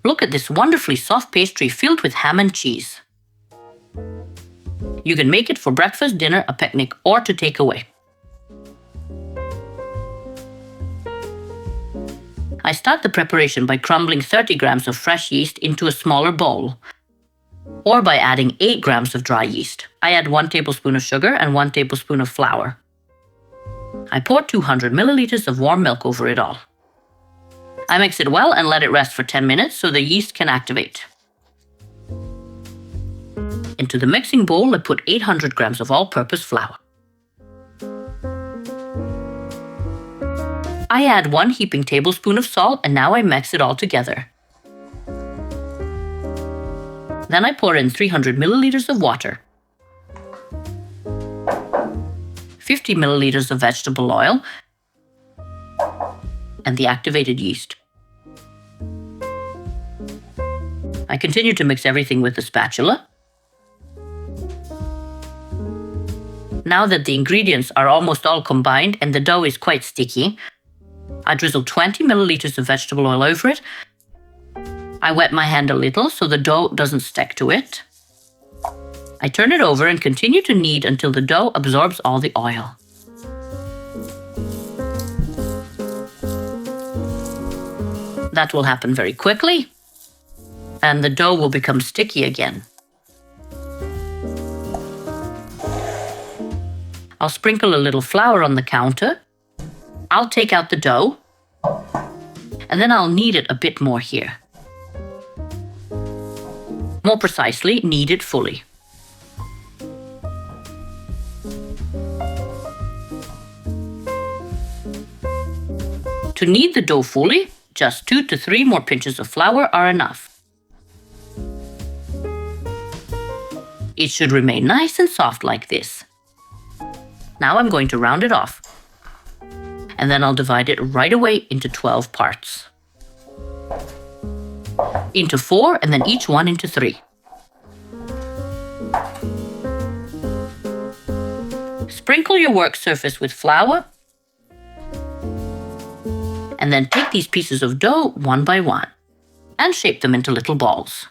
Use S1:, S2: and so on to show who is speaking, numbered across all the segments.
S1: Look at this wonderfully soft pastry filled with ham and cheese. You can make it for breakfast, dinner, a picnic, or to take away. I start the preparation by crumbling 30 grams of fresh yeast into a smaller bowl, or by adding 8 grams of dry yeast. I add 1 tablespoon of sugar and 1 tablespoon of flour. I pour 200 milliliters of warm milk over it all. I mix it well and let it rest for 10 minutes so the yeast can activate. Into the mixing bowl, I put 800 grams of all-purpose flour. I add 1 heaping tablespoon of salt, and now I mix it all together. Then I pour in 300 milliliters of water, 50 milliliters of vegetable oil, and the activated yeast. I continue to mix everything with the spatula. Now that the ingredients are almost all combined and the dough is quite sticky, I drizzle 20 milliliters of vegetable oil over it. I wet my hand a little so the dough doesn't stick to it. I turn it over and continue to knead until the dough absorbs all the oil. That will happen very quickly, and the dough will become sticky again. I'll sprinkle a little flour on the counter. I'll take out the dough, and then I'll knead it a bit more here. More precisely, knead it fully. To knead the dough fully, just 2 to 3 more pinches of flour are enough. It should remain nice and soft like this. Now I'm going to round it off, and then I'll divide it right away into 12 parts. Into 4, and then each one into 3. Sprinkle your work surface with flour, and then take these pieces of dough one by one and shape them into little balls.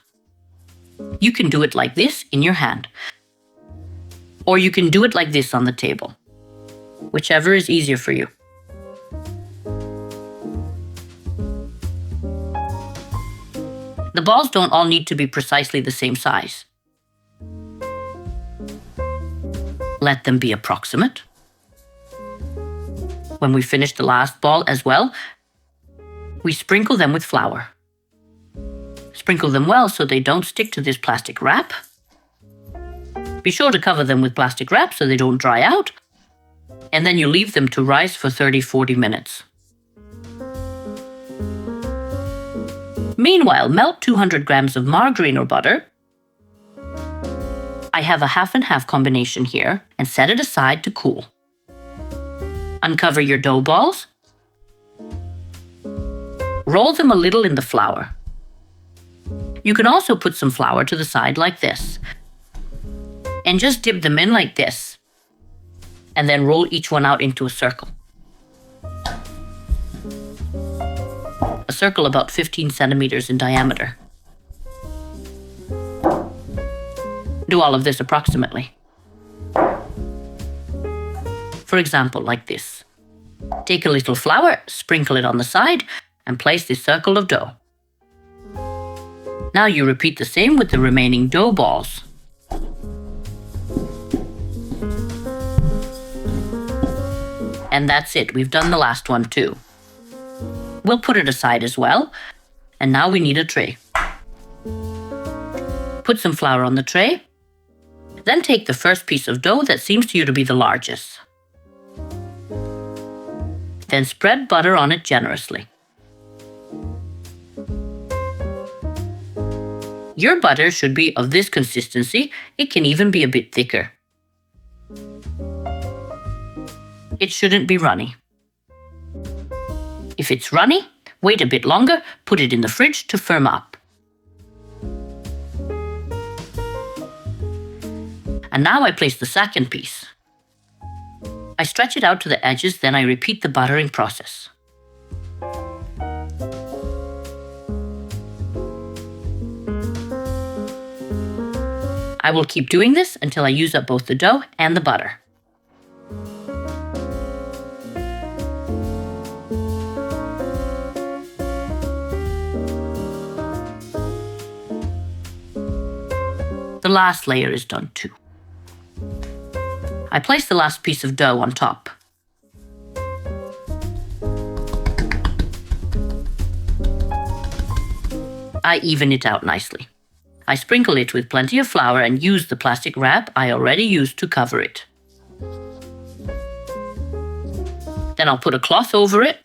S1: You can do it like this in your hand, or you can do it like this on the table, whichever is easier for you. The balls don't all need to be precisely the same size. Let them be approximate. When we finish the last ball as well, we sprinkle them with flour. Sprinkle them well so they don't stick to this plastic wrap. Be sure to cover them with plastic wrap so they don't dry out, and then you leave them to rise for 30-40 minutes. Meanwhile, melt 200 grams of margarine or butter. I have a half and half combination here, and set it aside to cool. Uncover your dough balls. Roll them a little in the flour. You can also put some flour to the side like this, and just dip them in like this, and then roll each one out into a circle. A circle about 15 centimeters in diameter. Do all of this approximately. For example, like this. Take a little flour, sprinkle it on the side, and place this circle of dough. Now you repeat the same with the remaining dough balls. And that's it, we've done the last one too. We'll put it aside as well, and now we need a tray. Put some flour on the tray, then take the first piece of dough that seems to you to be the largest. Then spread butter on it generously. Your butter should be of this consistency. It can even be a bit thicker. It shouldn't be runny. If it's runny, wait a bit longer, put it in the fridge to firm up. And now I place the second piece. I stretch it out to the edges, then I repeat the buttering process. I will keep doing this until I use up both the dough and the butter. The last layer is done too. I place the last piece of dough on top. I even it out nicely. I sprinkle it with plenty of flour and use the plastic wrap I already used to cover it. Then I'll put a cloth over it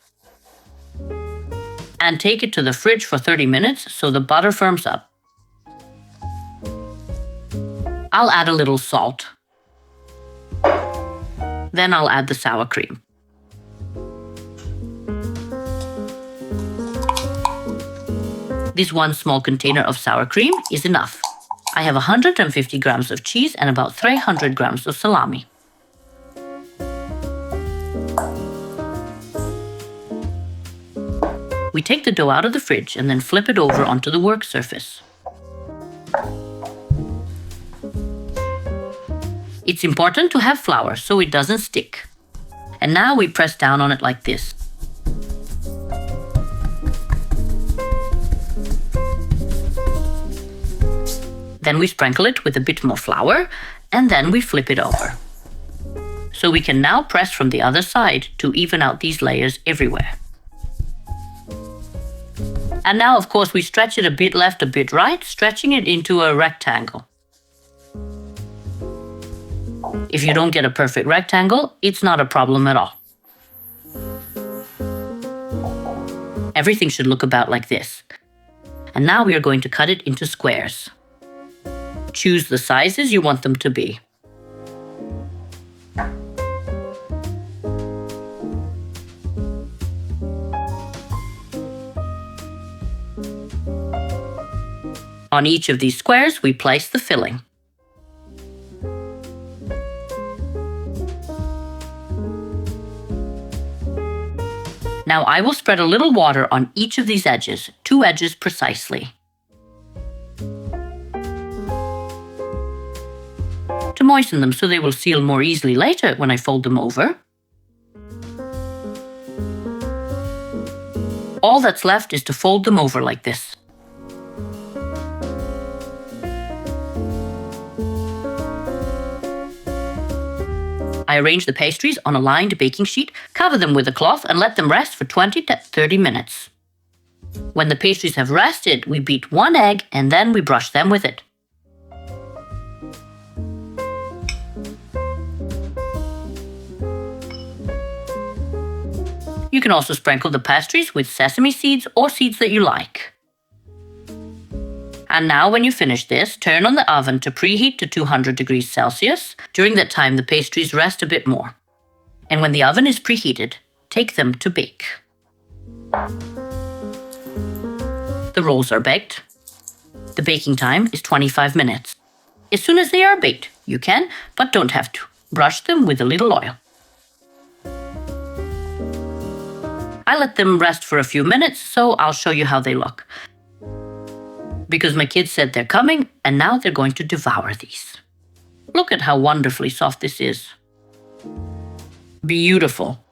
S1: and take it to the fridge for 30 minutes so the butter firms up. I'll add a little salt. Then I'll add the sour cream. This one small container of sour cream is enough. I have 150 grams of cheese and about 300 grams of salami. We take the dough out of the fridge and then flip it over onto the work surface. It's important to have flour so it doesn't stick. And now we press down on it like this. Then we sprinkle it with a bit more flour, and then we flip it over. So we can now press from the other side to even out these layers everywhere. And now, of course, we stretch it a bit left, a bit right, stretching it into a rectangle. If you don't get a perfect rectangle, it's not a problem at all. Everything should look about like this. And now we are going to cut it into squares. Choose the sizes you want them to be. On each of these squares, we place the filling. Now I will spread a little water on each of these edges, 2 edges precisely. To moisten them so they will seal more easily later when I fold them over. All that's left is to fold them over like this. I arrange the pastries on a lined baking sheet, cover them with a cloth and let them rest for 20 to 30 minutes. When the pastries have rested, we beat 1 egg and then we brush them with it. You can also sprinkle the pastries with sesame seeds or seeds that you like. And now when you finish this, turn on the oven to preheat to 200 degrees Celsius. During that time, the pastries rest a bit more. And when the oven is preheated, take them to bake. The rolls are baked. The baking time is 25 minutes. As soon as they are baked, you can, but don't have to, brush them with a little oil. I let them rest for a few minutes, so I'll show you how they look. Because my kids said they're coming, and now they're going to devour these. Look at how wonderfully soft this is. Beautiful.